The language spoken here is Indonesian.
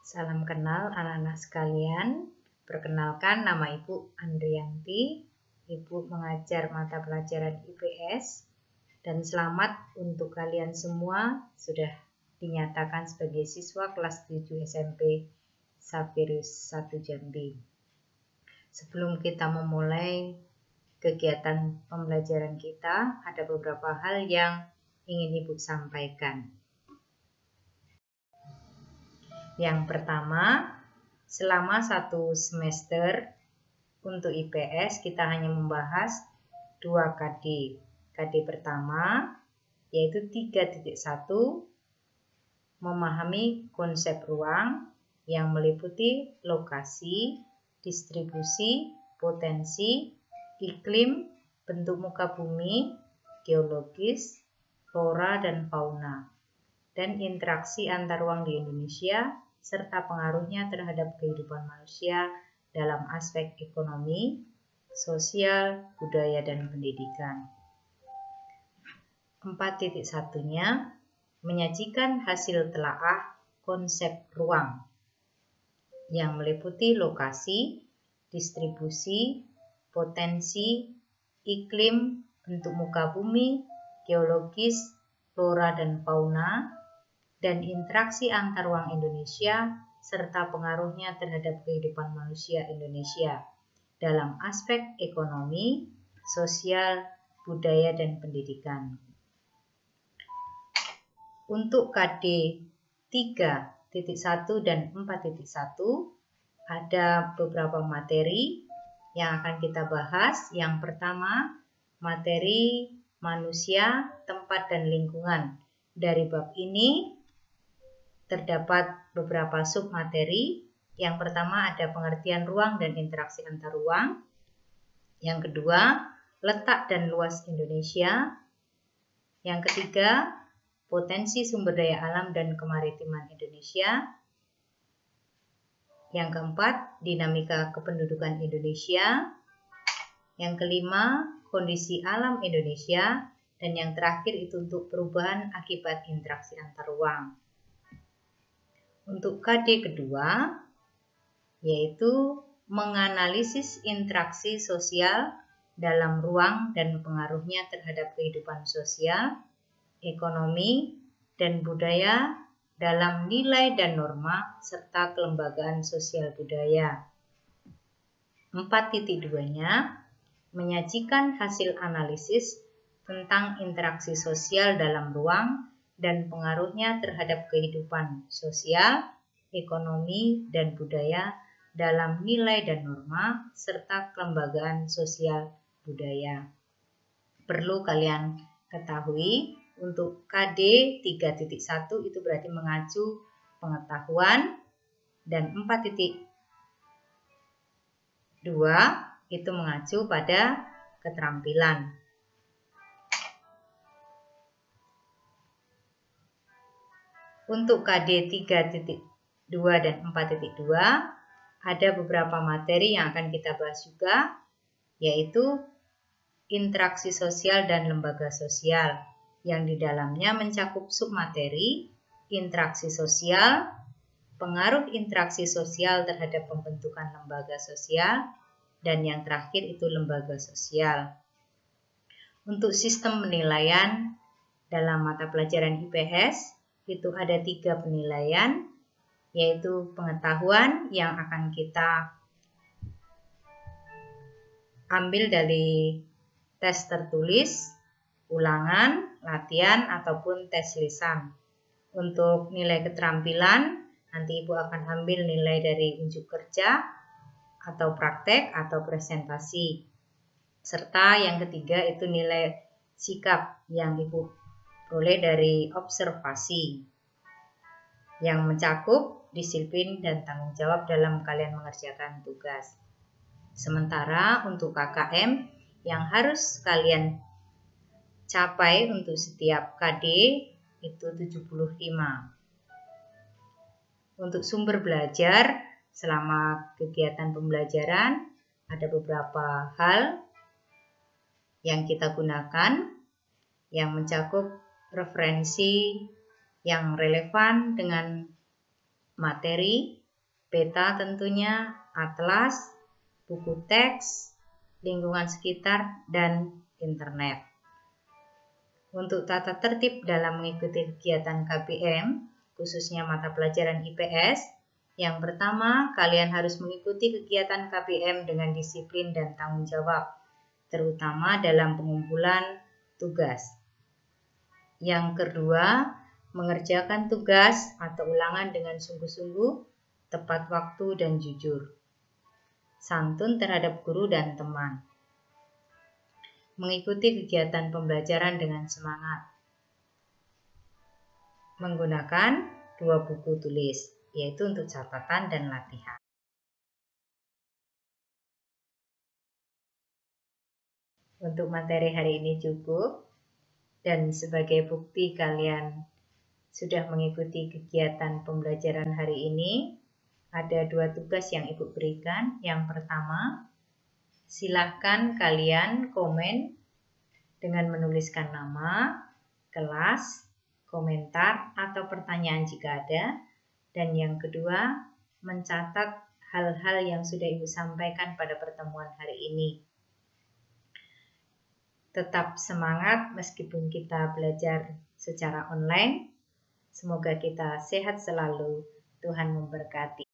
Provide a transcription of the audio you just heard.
Salam kenal anak-anak sekalian. Perkenalkan, nama Ibu Andrianti. Ibu mengajar mata pelajaran IPS dan selamat untuk kalian semua sudah dinyatakan sebagai siswa kelas 7 SMP Sapirius 1 Jambi. Sebelum kita memulai kegiatan pembelajaran kita, ada beberapa hal yang ingin Ibu sampaikan. Yang pertama, selama 1 semester untuk IPS kita hanya membahas 2 KD. KD pertama yaitu 3.1 memahami konsep ruang yang meliputi lokasi, distribusi, potensi, iklim, bentuk muka bumi, geologis, flora dan fauna, dan interaksi antar ruang di Indonesia serta pengaruhnya terhadap kehidupan manusia dalam aspek ekonomi, sosial, budaya, dan pendidikan. 4.1-nya menyajikan hasil telaah konsep ruang yang meliputi lokasi, distribusi, potensi, iklim, bentuk muka bumi, geologis, flora dan fauna, dan interaksi antar ruang Indonesia serta pengaruhnya terhadap kehidupan manusia Indonesia dalam aspek ekonomi, sosial, budaya, dan pendidikan. Untuk KD 3.1 dan 4.1 ada beberapa materi yang akan kita bahas. Yang pertama, materi manusia, tempat, dan lingkungan. Dari bab ini terdapat beberapa submateri. Yang pertama ada pengertian ruang dan interaksi antar ruang. Yang kedua, letak dan luas Indonesia. Yang ketiga, potensi sumber daya alam dan kemaritiman Indonesia. Yang keempat, dinamika kependudukan Indonesia. Yang kelima, kondisi alam Indonesia. Dan yang terakhir itu untuk perubahan akibat interaksi antar ruang. Untuk KD kedua, yaitu menganalisis interaksi sosial dalam ruang dan pengaruhnya terhadap kehidupan sosial, ekonomi, dan budaya dalam nilai dan norma serta kelembagaan sosial budaya. 4.2-nya menyajikan hasil analisis tentang interaksi sosial dalam ruang dan pengaruhnya terhadap kehidupan sosial, ekonomi, dan budaya dalam nilai dan norma serta kelembagaan sosial budaya. Perlu kalian ketahui, untuk KD 3.1 itu berarti mengacu pengetahuan, dan 4.2 itu mengacu pada keterampilan. Untuk KD 3.2 dan 4.2 ada beberapa materi yang akan kita bahas juga, yaitu interaksi sosial dan lembaga sosial, yang di dalamnya mencakup submateri interaksi sosial, pengaruh interaksi sosial terhadap pembentukan lembaga sosial, dan yang terakhir itu lembaga sosial. Untuk sistem penilaian dalam mata pelajaran IPS, itu ada 3 penilaian, yaitu pengetahuan yang akan kita ambil dari tes tertulis, ulangan, latihan, ataupun tes lisan. Untuk nilai keterampilan, nanti Ibu akan ambil nilai dari unjuk kerja, atau praktek, atau presentasi. Serta yang ketiga itu nilai sikap yang Ibu peroleh dari observasi, yang mencakup disiplin dan tanggung jawab dalam kalian mengerjakan tugas. Sementara untuk KKM yang harus kalian capai untuk setiap KD itu 75. Untuk sumber belajar selama kegiatan pembelajaran ada beberapa hal yang kita gunakan yang mencakup referensi yang relevan dengan materi, peta tentunya, atlas, buku teks, lingkungan sekitar, dan internet. Untuk tata tertib dalam mengikuti kegiatan KBM, khususnya mata pelajaran IPS, yang pertama, kalian harus mengikuti kegiatan KBM dengan disiplin dan tanggung jawab, terutama dalam pengumpulan tugas. Yang kedua, mengerjakan tugas atau ulangan dengan sungguh-sungguh, tepat waktu dan jujur. Santun terhadap guru dan teman. Mengikuti kegiatan pembelajaran dengan semangat. Menggunakan 2 buku tulis, yaitu untuk catatan dan latihan. Untuk materi hari ini cukup, dan sebagai bukti kalian sudah mengikuti kegiatan pembelajaran hari ini, ada 2 tugas yang Ibu berikan. Yang pertama, silahkan kalian komen dengan menuliskan nama, kelas, komentar, atau pertanyaan jika ada. Dan yang kedua, mencatat hal-hal yang sudah Ibu sampaikan pada pertemuan hari ini. Tetap semangat meskipun kita belajar secara online. Semoga kita sehat selalu. Tuhan memberkati.